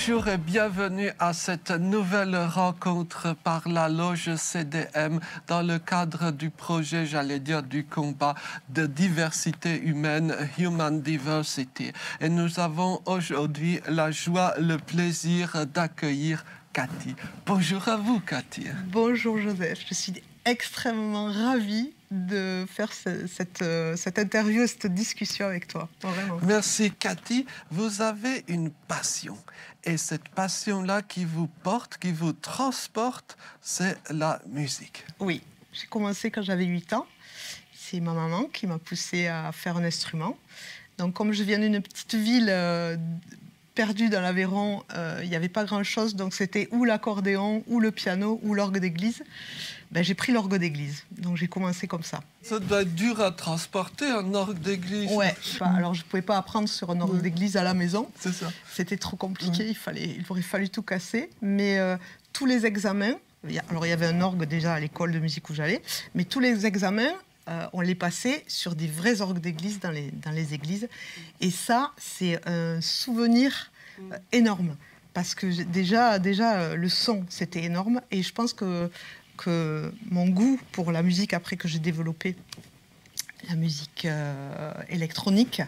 Bonjour et bienvenue à cette nouvelle rencontre par la loge CDM dans le cadre du projet, j'allais dire, du combat de diversité humaine, Human Diversity. Et nous avons aujourd'hui la joie, le plaisir d'accueillir Cathy. Bonjour à vous, Cathy. Bonjour Joseph, je suis extrêmement ravie de faire cette interview, cette discussion avec toi. Vraiment. Merci Cathy. Vous avez une passion. Et cette passion-là qui vous porte, qui vous transporte, c'est la musique. Oui, j'ai commencé quand j'avais 8 ans. C'est ma maman qui m'a poussée à faire un instrument. Donc comme je viens d'une petite ville perdue dans l'Aveyron, il n'y avait pas grand-chose. Donc c'était ou l'accordéon, ou le piano, ou l'orgue d'église. Ben, j'ai pris l'orgue d'église, donc j'ai commencé comme ça. Ça doit être dur à transporter, un orgue d'église. Ouais, alors je ne pouvais pas apprendre sur un orgue d'église à la maison. C'est ça. C'était trop compliqué, il aurait fallu tout casser. Mais tous les examens, alors il y avait un orgue déjà à l'école de musique où j'allais, mais tous les examens, on les passait sur des vrais orgues d'église dans les églises. Et ça, c'est un souvenir énorme. Parce que déjà le son, c'était énorme. Et je pense que mon goût pour la musique, après que j'ai développé la musique électronique,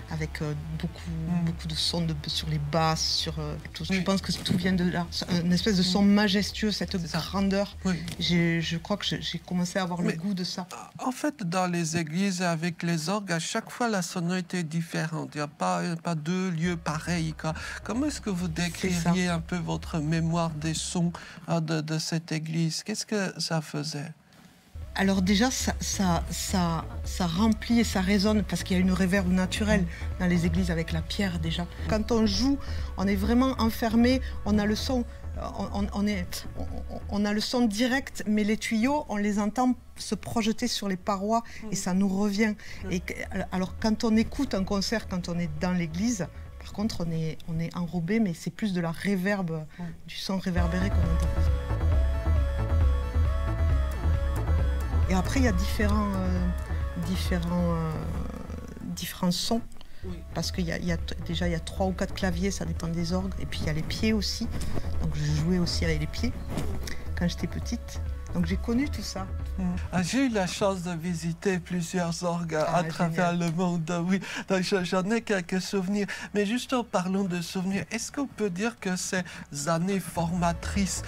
avec beaucoup de sons sur les basses, sur tout. Je pense que tout vient de là, une espèce de son majestueux, cette grandeur. Je crois que j'ai commencé à avoir le goût de ça. En fait, dans les églises, avec les orgues, à chaque fois, la sonorité est différente. Il n'y a pas deux lieux pareils. Comment est-ce que vous décririez un peu votre mémoire des sons de cette église? Qu'est-ce que ça faisait? Alors déjà, ça remplit et ça résonne parce qu'il y a une réverbe naturelle dans les églises avec la pierre déjà. Quand on joue, on est vraiment enfermé, on a le son, on a le son direct, mais les tuyaux, on les entend se projeter sur les parois et ça nous revient. Et alors quand on écoute un concert, quand on est dans l'église, par contre on est enrobé, mais c'est plus de la réverbe, du son réverbéré qu'on entend. Et après, il y a différents sons, parce qu'il y a 3 ou 4 claviers, ça dépend des orgues, et puis il y a les pieds aussi. Donc je jouais aussi avec les pieds quand j'étais petite. Donc j'ai connu tout ça. J'ai eu la chance de visiter plusieurs orgues à travers le monde, oui. Donc j'en ai quelques souvenirs. Mais juste en parlant de souvenirs, est-ce qu'on peut dire que ces années formatrices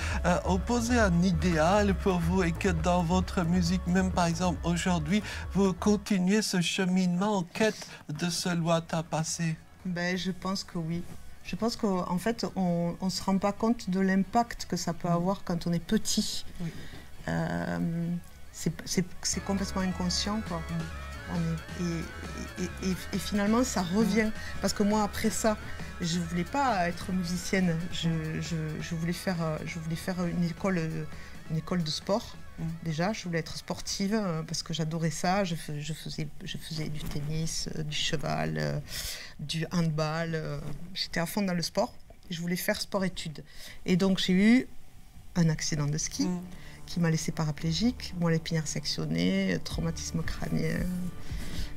ont posé un idéal pour vous et que dans votre musique, même par exemple aujourd'hui, vous continuez ce cheminement en quête de ce lointain passé? Ben, je pense que oui. Je pense qu'en fait, on ne se rend pas compte de l'impact que ça peut avoir quand on est petit. Oui. C'est complètement inconscient, quoi. Et finalement, ça revient. Parce que moi, après ça, je ne voulais pas être musicienne. Je voulais faire une école de sport. Déjà, je voulais être sportive parce que j'adorais ça. Je faisais du tennis, du cheval, du handball. J'étais à fond dans le sport. Et je voulais faire sport-études. Et donc, j'ai eu un accident de ski qui m'a laissé paraplégique, moelle épinière sectionnée, traumatisme crânien,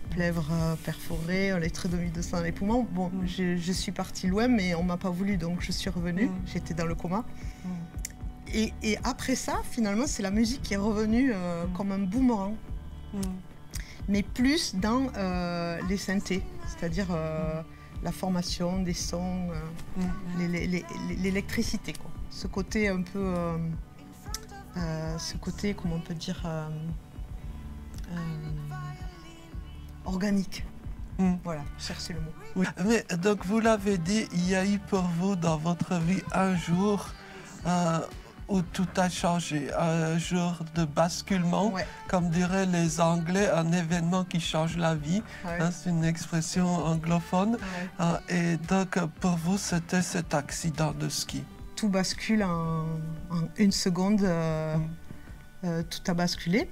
plèvre perforée, les trédomies de sang dans les poumons. Bon, je suis partie loin, mais on ne m'a pas voulu, donc je suis revenue. J'étais dans le coma. Et après ça, finalement, c'est la musique qui est revenue comme un boomerang. Mais plus dans les synthés, c'est-à-dire la formation des sons, l'électricité, quoi. Ce côté un peu... comment on peut dire, organique. Voilà, cherchez le mot. Oui. Mais donc vous l'avez dit, il y a eu pour vous dans votre vie un jour où tout a changé, un jour de basculement, comme diraient les Anglais, un événement qui change la vie. C'est une expression anglophone. Et donc pour vous, c'était cet accident de ski. Tout bascule en une seconde, tout a basculé.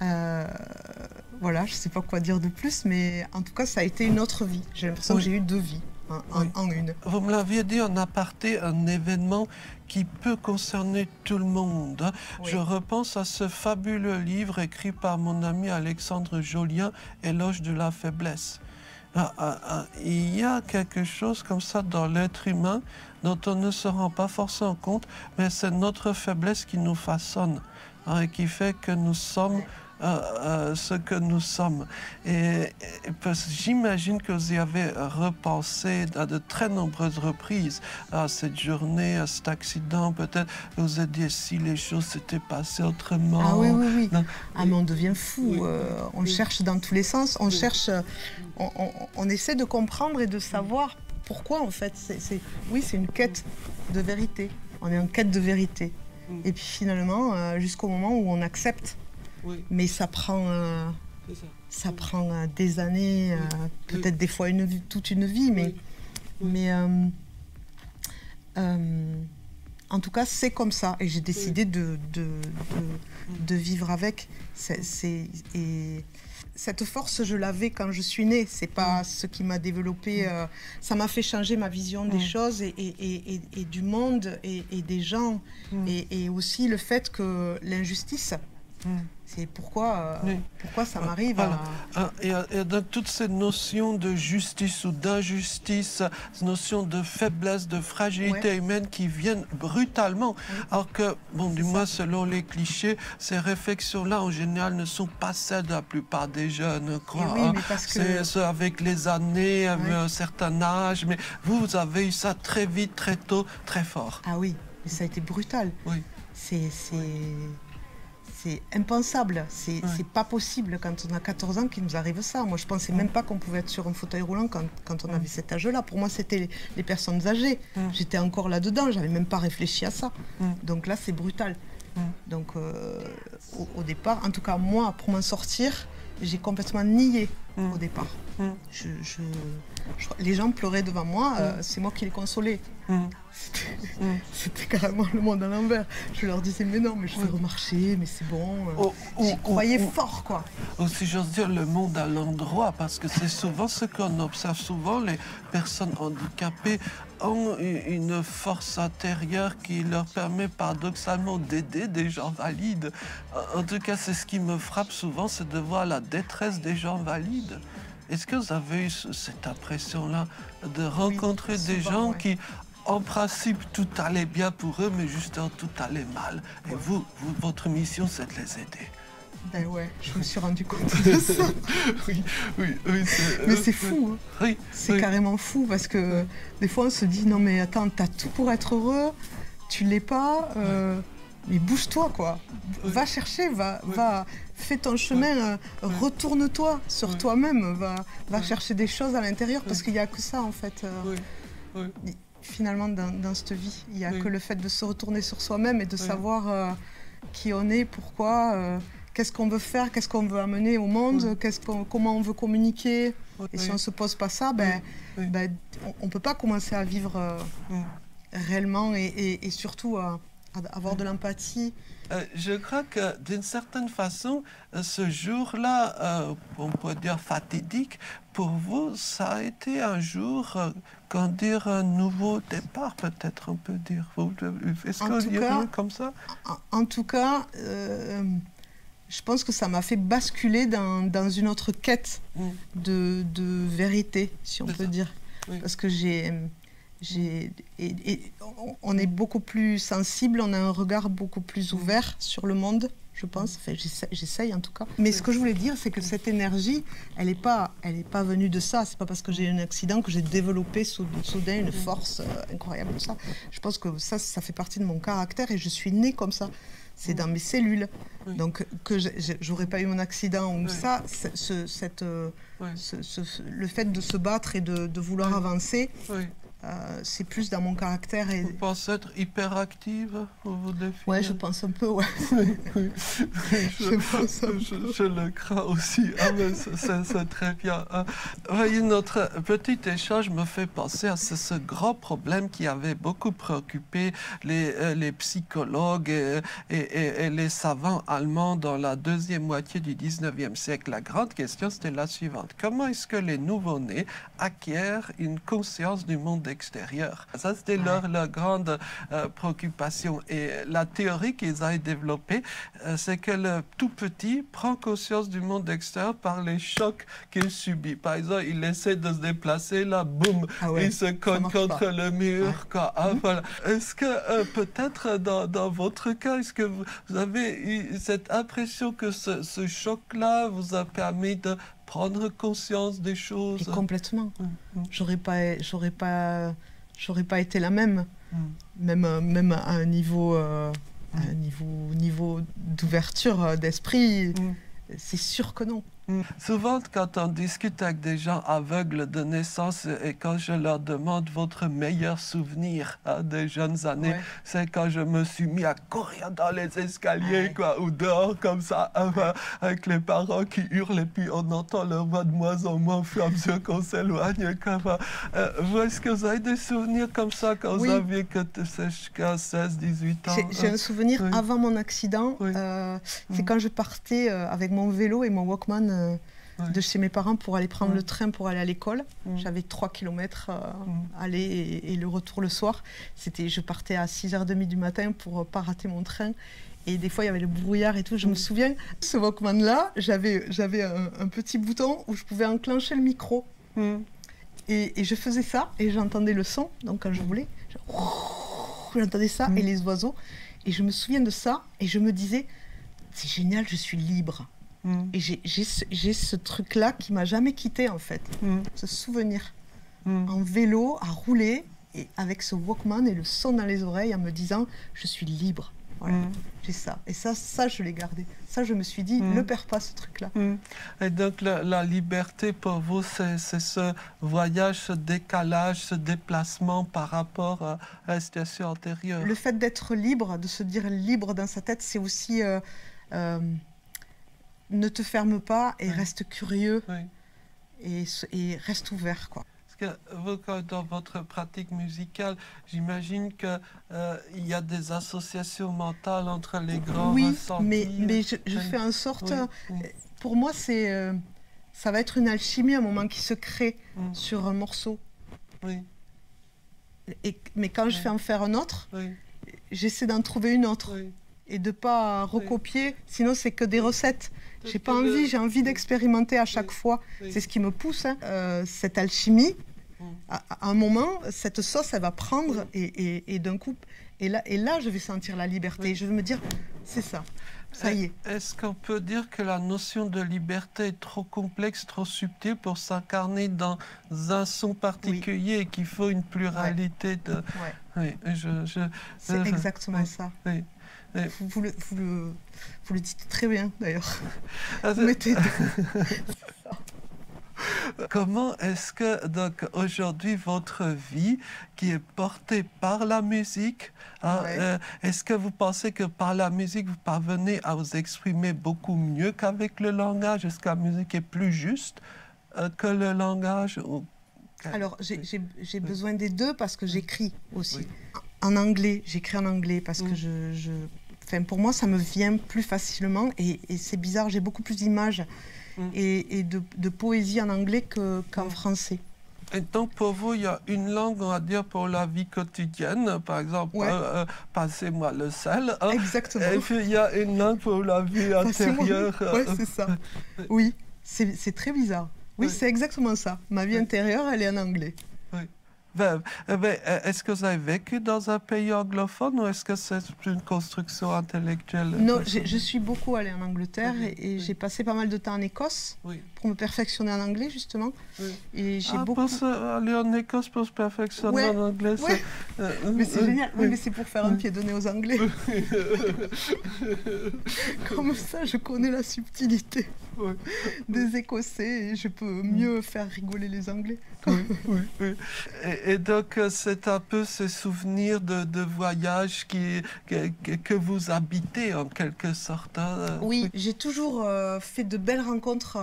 Voilà, je ne sais pas quoi dire de plus, mais en tout cas, ça a été une autre vie. J'ai l'impression que j'ai eu 2 vies en une. Vous me l'aviez dit en aparté, un événement qui peut concerner tout le monde. Je repense à ce fabuleux livre écrit par mon ami Alexandre Jolien, Éloge de la faiblesse. Il y a quelque chose comme ça dans l'être humain dont on ne se rend pas forcément compte, mais c'est notre faiblesse qui nous façonne, et qui fait que nous sommes ce que nous sommes. Et j'imagine que vous y avez repensé à de très nombreuses reprises à cette journée, à cet accident. Peut-être vous vous êtes dit si les choses s'étaient passées autrement. Ah oui, oui, oui. Non. Ah, mais on devient fou. On cherche dans tous les sens. On cherche, on essaie de comprendre et de savoir pourquoi, en fait. Oui, c'est une quête de vérité. On est en quête de vérité. Et puis finalement, jusqu'au moment où on accepte. Oui. Mais ça prend, des années, peut-être des fois toute une vie, mais en tout cas c'est comme ça et j'ai décidé de vivre avec. Et cette force, je l'avais quand je suis née. C'est pas ce qui m'a développé. Ça m'a fait changer ma vision des choses et du monde et des gens et aussi le fait que l'injustice. C'est pourquoi ça m'arrive. Et dans toutes ces notions de justice ou d'injustice, ces notions de faiblesse, de fragilité humaine qui viennent brutalement. Alors que, bon, du moins selon les clichés, ces réflexions-là en général ne sont pas celles de la plupart des jeunes, quoi. Oui, mais parce que... C'est ce avec les années, avec un certain âge. Mais vous avez eu ça très vite, très tôt, très fort. Ah oui, mais ça a été brutal. Oui. C'est impensable, c'est pas possible quand on a 14 ans qu'il nous arrive ça. Moi, je pensais même pas qu'on pouvait être sur un fauteuil roulant quand on avait cet âge-là. Pour moi, c'était les personnes âgées. J'étais encore là-dedans, j'avais même pas réfléchi à ça. Donc là, c'est brutal. Donc, au départ, en tout cas, moi, pour m'en sortir, j'ai complètement nié au départ. Les gens pleuraient devant moi, c'est moi qui les consolais. C'était carrément le monde à l'envers. Je leur disais mais non, mais je vais remarcher, mais c'est bon. J'y croyais fort, quoi. Aussi, j'ose dire le monde à l'endroit, parce que c'est souvent ce qu'on observe. Souvent, les personnes handicapées ont une force intérieure qui leur permet paradoxalement d'aider des gens valides. En tout cas, c'est ce qui me frappe souvent, c'est de voir la détresse des gens valides. Est-ce que vous avez eu cette impression-là de rencontrer des gens qui, en principe, tout allait bien pour eux, mais justement, tout allait mal? Et votre mission, c'est de les aider. Ben ouais, je me suis rendu compte de ça. Oui. Mais c'est fou. Hein. Oui, c'est carrément fou parce que des fois, on se dit non, mais attends, t'as tout pour être heureux, tu l'es pas. Mais bouge-toi, quoi. Va chercher, fais ton chemin, retourne-toi sur toi-même, va chercher des choses à l'intérieur, parce qu'il n'y a que ça, en fait. Finalement, dans cette vie, il n'y a que le fait de se retourner sur soi-même et de savoir qui on est, pourquoi, qu'est-ce qu'on veut faire, qu'est-ce qu'on veut amener au monde, comment on veut communiquer. Et si on ne se pose pas ça, on ne peut pas commencer à vivre réellement et surtout avoir de l'empathie. Je crois que d'une certaine façon, ce jour-là, on peut dire fatidique, pour vous, ça a été un jour, un nouveau départ, peut-être on peut dire. Est-ce qu'il y a rien comme ça? En tout cas, je pense que ça m'a fait basculer dans une autre quête de vérité, si on peut dire. Parce que on est beaucoup plus sensible, on a un regard beaucoup plus ouvert sur le monde, je pense. Enfin, j'essaye en tout cas. Mais ce que je voulais dire, c'est que cette énergie, elle n'est pas venue de ça. C'est pas parce que j'ai eu un accident que j'ai développé soudain une force incroyable. Ça. Je pense que ça fait partie de mon caractère et je suis née comme ça. C'est dans mes cellules. Donc que j'aurais pas eu mon accident ou ça, le fait de se battre et de vouloir avancer. C'est plus dans mon caractère. Vous pensez être hyperactive pour vos défis? Ouais, je pense un peu, ouais. Je le crains aussi. Ah, mais c'est très bien. Voyez, notre petit échange me fait penser à ce grand problème qui avait beaucoup préoccupé les psychologues et les savants allemands dans la deuxième moitié du 19e siècle. La grande question, c'était la suivante. Comment est-ce que les nouveau-nés acquièrent une conscience du monde extérieur. Ça, c'était Ouais. leur grande préoccupation. Et la théorie qu'ils avaient développée, c'est que le tout petit prend conscience du monde extérieur par les chocs qu'il subit. Par exemple, il essaie de se déplacer, là, boum, Ah ouais, il se cogne marche contre pas. le mur. Ouais. Quoi. Ah, voilà. Est-ce que peut-être dans votre cas, est-ce que vous avez eu cette impression que ce choc-là vous a permis de prendre conscience des choses? Et complètement. Mm. J'aurais pas été la même. Même à un niveau, niveau d'ouverture d'esprit, c'est sûr que non. Souvent, quand on discute avec des gens aveugles de naissance et quand je leur demande votre meilleur souvenir des jeunes années, Ouais. c'est quand je me suis mis à courir dans les escaliers, Ouais. quoi, ou dehors comme ça, avec les parents qui hurlent et puis on entend leur voix de moins en moins au fur et à mesure qu'on s'éloigne. Vous, est-ce que vous avez des souvenirs comme ça quand Oui. vous aviez que 16, 18 ans? J'ai un souvenir Oui. avant mon accident. Oui. C'est quand je partais avec mon vélo et mon Walkman Oui. de chez mes parents pour aller prendre Oui. le train pour aller à l'école. J'avais 3 km aller et le retour le soir. Je partais à 6h30 du matin pour ne pas rater mon train. Et des fois, il y avait le brouillard et tout. Je me souviens, ce Walkman-là, j'avais un petit bouton où je pouvais enclencher le micro. Et je faisais ça et j'entendais le son. Donc quand je voulais, j'entendais ça et les oiseaux. Et je me souviens de ça et je me disais, c'est génial, je suis libre. Et j'ai ce truc-là qui m'a jamais quitté en fait. Ce souvenir. En vélo, à rouler, et avec ce Walkman et le son dans les oreilles en me disant, je suis libre. Voilà, j'ai ça. Et ça, je l'ai gardé. Ça, je me suis dit, ne perds pas ce truc-là. Et donc, la liberté pour vous, c'est ce voyage, ce décalage, ce déplacement par rapport à la situation antérieure. Le fait d'être libre, de se dire libre dans sa tête, c'est aussi ne te ferme pas et reste curieux et reste ouvert, quoi. Parce que vous, dans votre pratique musicale, j'imagine qu'il y a des associations mentales entre les grands ressentis. Mais je fais en sorte... Pour moi, ça va être une alchimie, un moment qui se crée sur un morceau. Mais quand je fais en faire un autre, j'essaie d'en trouver une autre. Et de ne pas recopier, sinon c'est que des recettes. J'ai pas envie, j'ai envie d'expérimenter à chaque fois. C'est ce qui me pousse. Cette alchimie, à un moment, cette sauce, elle va prendre et d'un coup, et là, je vais sentir la liberté. Je vais me dire, c'est ça, ça y est. Est-ce qu'on peut dire que la notion de liberté est trop complexe, trop subtile pour s'incarner dans un son particulier et qu'il faut une pluralité de... C'est exactement ça. Vous le dites très bien, d'ailleurs. Comment est-ce que, donc, aujourd'hui, votre vie, qui est portée par la musique, est-ce que vous pensez que par la musique, vous parvenez à vous exprimer beaucoup mieux qu'avec le langage? Est-ce que la musique est plus juste que le langage? Alors, j'ai besoin des deux parce que j'écris aussi. En anglais, j'écris en anglais parce que Enfin, pour moi, ça me vient plus facilement et c'est bizarre, j'ai beaucoup plus d'images et de poésie en anglais qu'en français. Et donc, pour vous, il y a une langue, on va dire, pour la vie quotidienne, par exemple, passez-moi le sel. Exactement. Et puis, il y a une langue pour la vie intérieure. Oui, c'est ça. Oui, c'est très bizarre. Oui, c'est exactement ça. Ma vie intérieure, elle est en anglais. Est-ce que vous avez vécu dans un pays anglophone ou est-ce que c'est une construction intellectuelle? Non, je suis beaucoup allée en Angleterre et j'ai passé pas mal de temps en Écosse pour me perfectionner en anglais, justement. Et j'ai beaucoup... aller en Écosse pour se perfectionner en anglais, mais c'est génial. Oui, mais c'est pour faire un pied de nez aux Anglais. Comme ça, je connais la subtilité des Écossais et je peux mieux faire rigoler les Anglais. Et donc, c'est un peu ce souvenir de voyage que vous habitez, en quelque sorte. Oui, j'ai toujours fait de belles rencontres.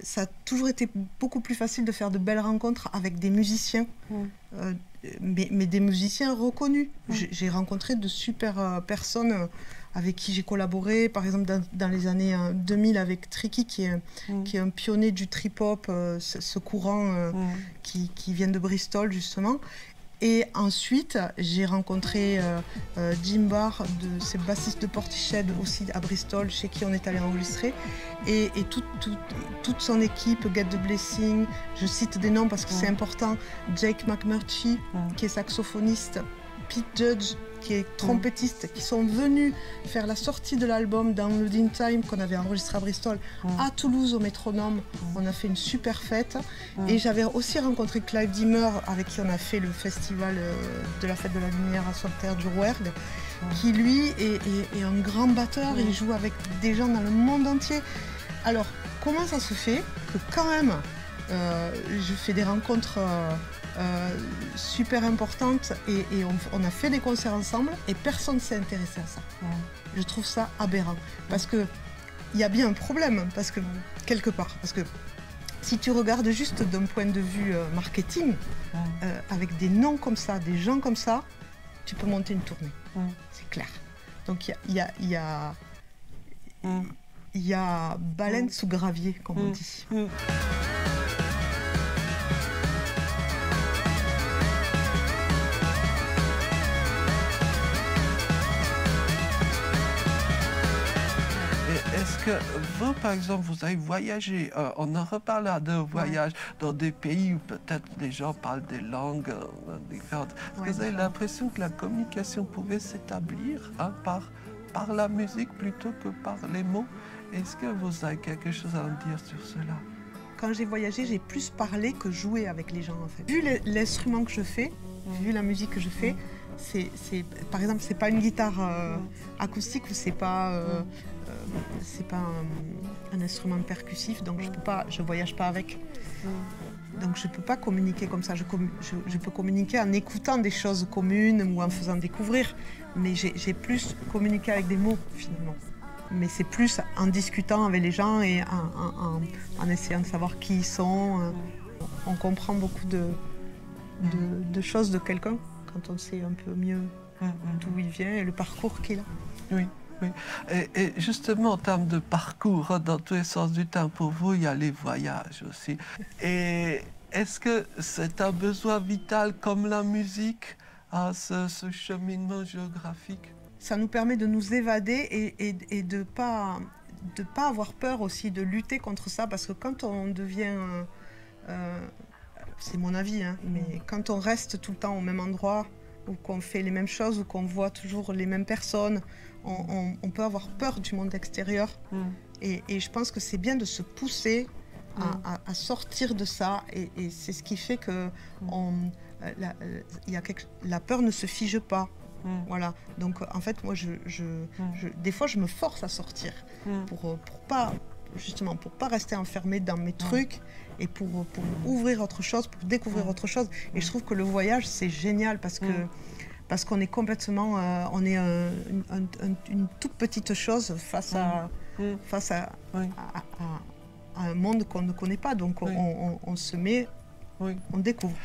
Ça a toujours été beaucoup plus facile de faire de belles rencontres avec des musiciens, mais des musiciens reconnus. J'ai rencontré de super personnes avec qui j'ai collaboré, par exemple dans les années 2000 avec Tricky, qui est un pionnier du trip-hop, ce courant qui vient de Bristol justement. Et ensuite, j'ai rencontré Jim Barr, c'est le bassiste de Portishead aussi à Bristol, chez qui on est allé enregistrer. Et toute son équipe, Get the Blessing, je cite des noms parce que c'est important, Jake McMurtry, qui est saxophoniste, Pete Judge, qui est trompettiste, qui sont venus faire la sortie de l'album Downloading Time qu'on avait enregistré à Bristol, à Toulouse au Métronome. On a fait une super fête. Et j'avais aussi rencontré Clive Dimmer, avec qui on a fait le festival de la Fête de la Lumière à Solterre du Rouergue, qui lui est un grand batteur, il joue avec des gens dans le monde entier. Alors, comment ça se fait que quand même, je fais des rencontres super importante et on a fait des concerts ensemble et personne ne s'est intéressé à ça. Je trouve ça aberrant parce que il y a bien un problème, parce que quelque part, parce que si tu regardes juste d'un point de vue marketing, avec des noms comme ça, des gens comme ça, tu peux monter une tournée, c'est clair. Donc il y a baleine sous gravier, comme on dit. Est-ce que vous, par exemple, vous avez voyagé, on en reparlera de voyage dans des pays où peut-être les gens parlent des langues différentes. Est-ce que vous avez l'impression que la communication pouvait s'établir par la musique plutôt que par les mots? Est-ce que vous avez quelque chose à en dire sur cela? Quand j'ai voyagé, j'ai plus parlé que joué avec les gens, en fait. Vu l'instrument que je fais, vu la musique que je fais, par exemple, c'est pas une guitare acoustique ou c'est pas un instrument percussif, donc je voyage pas avec. Donc je peux pas communiquer comme ça. Je peux communiquer en écoutant des choses communes ou en faisant découvrir, mais j'ai plus communiqué avec des mots finalement. Mais c'est plus en discutant avec les gens et en essayant de savoir qui ils sont. On comprend beaucoup de choses de quelqu'un quand on sait un peu mieux d'où il vient et le parcours qu'il a. Oui. Oui. Et justement, en termes de parcours, dans tous les sens du terme, pour vous, il y a les voyages aussi. Et est-ce que c'est un besoin vital comme la musique, ce cheminement géographique? Ça nous permet de nous évader et de pas avoir peur aussi, de lutter contre ça, parce que quand on devient... c'est mon avis, hein, mais quand on reste tout le temps au même endroit, ou qu'on fait les mêmes choses, ou qu'on voit toujours les mêmes personnes, on peut avoir peur du monde extérieur. Et je pense que c'est bien de se pousser à sortir de ça. Et c'est ce qui fait que la peur ne se fige pas. Voilà. Donc en fait, moi, des fois, je me force à sortir pour pas rester enfermée dans mes trucs et pour ouvrir autre chose, pour découvrir autre chose. Et je trouve que le voyage, c'est génial parce qu'on est complètement, on est une toute petite chose face à un monde qu'on ne connaît pas. Donc on se met, on découvre.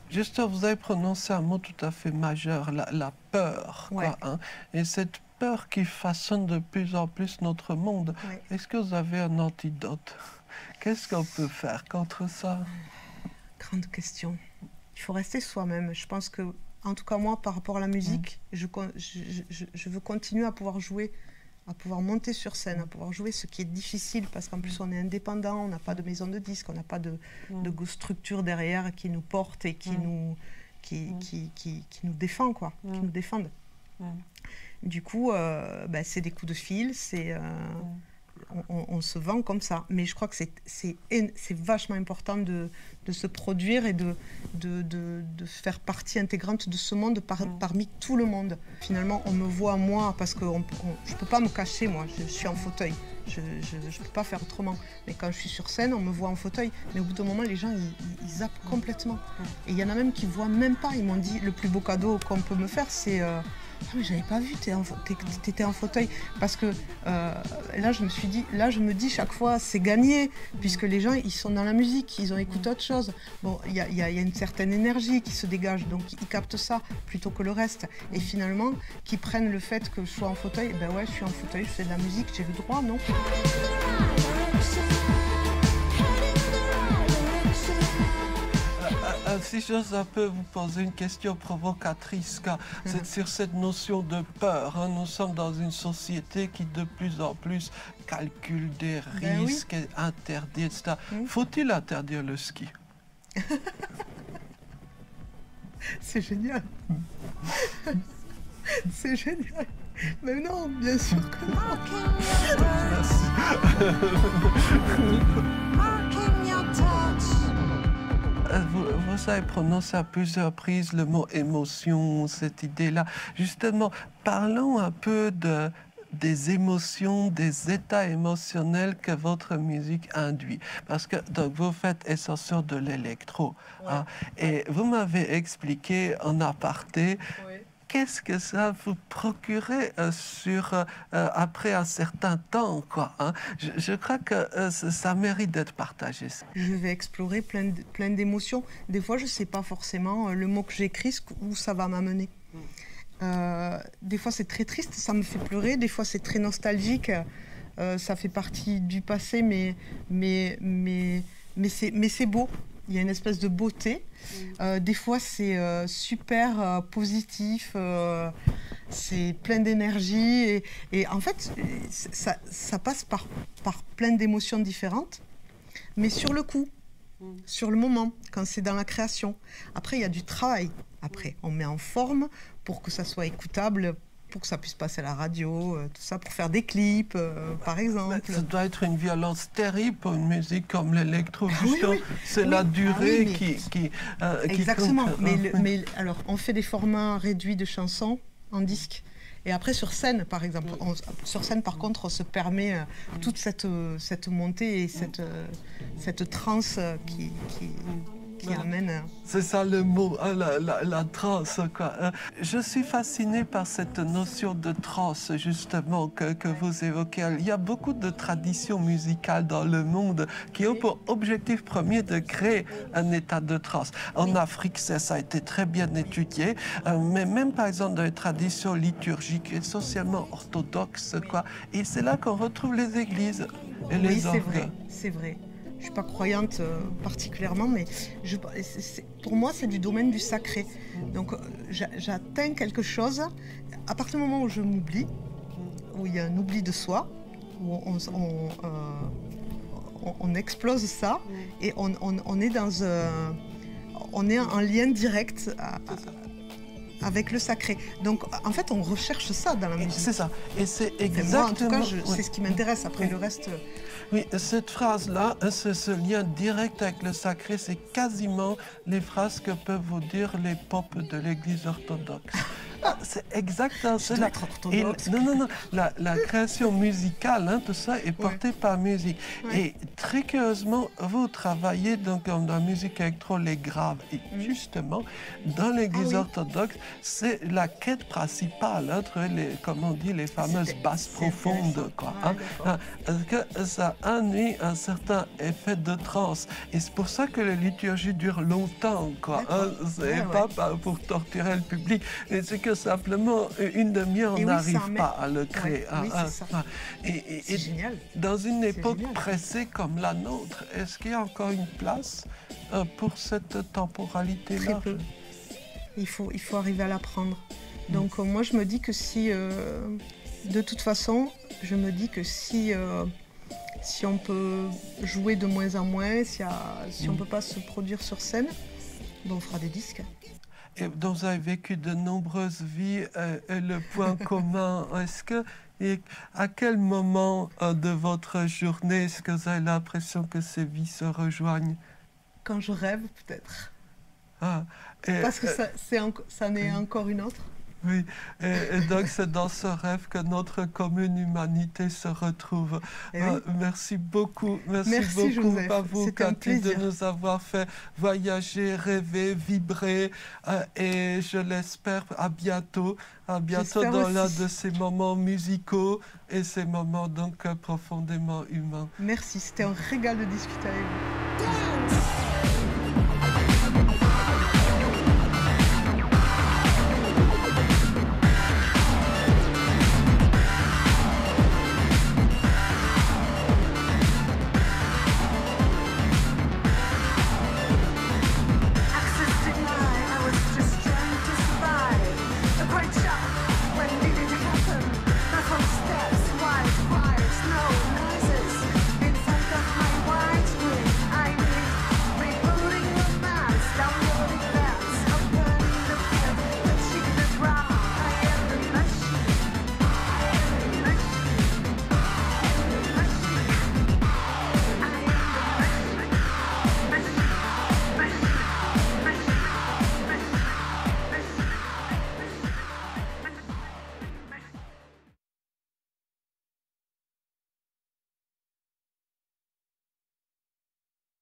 Justement, vous avez prononcé un mot tout à fait majeur, la peur. Quoi, hein? Et cette peur qui façonne de plus en plus notre monde. Est-ce que vous avez un antidote? Qu'est-ce qu'on peut faire contre ça? Grande question. Il faut rester soi-même. Je pense que, en tout cas moi, par rapport à la musique, je veux continuer à pouvoir jouer, à pouvoir monter sur scène, à pouvoir jouer, ce qui est difficile parce qu'en plus on est indépendant, on n'a pas de maison de disques, on n'a pas de structure derrière qui nous porte et qui nous défend, quoi, qui nous défendent. Du coup, c'est des coups de fil, on se vend comme ça. Mais je crois que c'est vachement important de se produire et de faire partie intégrante de ce monde parmi tout le monde. Finalement, on me voit moi, parce que je ne peux pas me cacher, moi, je suis en fauteuil. Je ne peux pas faire autrement. Mais quand je suis sur scène, on me voit en fauteuil. Mais au bout d'un moment, les gens, ils zappent complètement. Et il y en a même qui ne voient même pas. Ils m'ont dit, le plus beau cadeau qu'on peut me faire, c'est Ah, mais j'avais pas vu, t'étais en fauteuil. Parce que là, je me dis chaque fois, c'est gagné, puisque les gens, ils sont dans la musique, ils ont écouté autre chose. Bon, il y a une certaine énergie qui se dégage, donc ils captent ça plutôt que le reste. Et finalement, qu'ils prennent le fait que je sois en fauteuil, ben ouais, je suis en fauteuil, je fais de la musique, j'ai le droit, non? Si j'ose un peu vous poser une question provocatrice, car c'est sur cette notion de peur. Hein. Nous sommes dans une société qui de plus en plus calcule des risques, et interdit, etc. Faut-il interdire le ski? C'est génial. C'est génial. Mais non, bien sûr que non. Vous avez prononcé à plusieurs reprises le mot émotion, cette idée-là. Justement, parlons un peu des émotions, des états émotionnels que votre musique induit. Parce que donc, vous faites essentiellement de l'électro. Ouais. Hein, et vous m'avez expliqué en aparté qu'est-ce que ça vous procurait après un certain temps, quoi, hein? Je crois que ça mérite d'être partagé. Je vais explorer plein d'émotions. Des fois, je ne sais pas forcément le mot que j'écris, où ça va m'amener. Des fois, c'est très triste, ça me fait pleurer. Des fois, c'est très nostalgique. Ça fait partie du passé, mais c'est beau. Il y a une espèce de beauté. Des fois, c'est super positif, c'est plein d'énergie. Et en fait, ça passe par plein d'émotions différentes. Mais sur le coup, sur le moment, quand c'est dans la création. Après, il y a du travail. Après, on met en forme pour que ça soit écoutable, pour que ça puisse passer à la radio, tout ça, pour faire des clips, par exemple. Mais ça doit être une violence terrible pour une musique comme l'électro. C'est la durée qui exactement. Compte. Mais alors, on fait des formats réduits de chansons en disque. Et après, sur scène, par exemple, sur scène, par contre, on se permet toute cette montée et cette transe qui amène... C'est ça le mot, hein, la transe, quoi. Je suis fasciné par cette notion de transe, justement, que vous évoquez. Il y a beaucoup de traditions musicales dans le monde qui ont pour objectif premier de créer un état de transe. En Afrique, ça a été très bien étudié, mais même, par exemple, dans les traditions liturgiques, essentiellement orthodoxes, quoi. Et c'est là qu'on retrouve les églises et les orgues. C'est vrai. Je ne suis pas croyante particulièrement, mais pour moi, c'est du domaine du sacré. Donc, j'atteins quelque chose. À partir du moment où je m'oublie, où il y a un oubli de soi, où on explose ça, et on est dans on est en lien direct avec le sacré. Donc, en fait, on recherche ça dans la musique. C'est ça. Et c'est exactement... Moi, en tout cas, c'est ce qui m'intéresse. Après, le reste... Oui, cette phrase-là, ce lien direct avec le sacré, c'est quasiment les phrases que peuvent vous dire les popes de l'Église orthodoxe. C'est exactement cela. Non. La création musicale, hein, tout ça est porté par musique. Et très curieusement, vous travaillez donc dans la musique électro, les graves. Et justement, dans l'Église orthodoxe, c'est la quête principale entre comme on dit, les fameuses basses profondes, quoi. Hein, parce que ça induit un certain effet de transe. Et c'est pour ça que les liturgies durent longtemps, quoi. Hein, c'est pas pour torturer le public, mais c'est que simplement une demi-heure, on n'arrive pas à le créer. C'est génial. Dans une époque pressée comme la nôtre, est-ce qu'il y a encore une place pour cette temporalité-là? Très peu. Il faut arriver à l'apprendre. Donc moi, je me dis que de toute façon, je me dis que si on peut jouer de moins en moins, si on ne peut pas se produire sur scène, on fera des disques. Et donc, vous avez vécu de nombreuses vies et le point commun, à quel moment de votre journée est-ce que vous avez l'impression que ces vies se rejoignent? Quand je rêve, peut-être. Parce que ça en est encore une autre. Oui, et donc c'est dans ce rêve que notre commune humanité se retrouve. Eh oui. Merci beaucoup, Merci, beaucoup Joseph. à vous, C'était un Cathy, de plaisir. nous avoir fait voyager, rêver, vibrer, et je l'espère à bientôt J'espère dans aussi. l'un de ces moments musicaux et ces moments donc profondément humains. Merci, c'était un régal de discuter avec vous.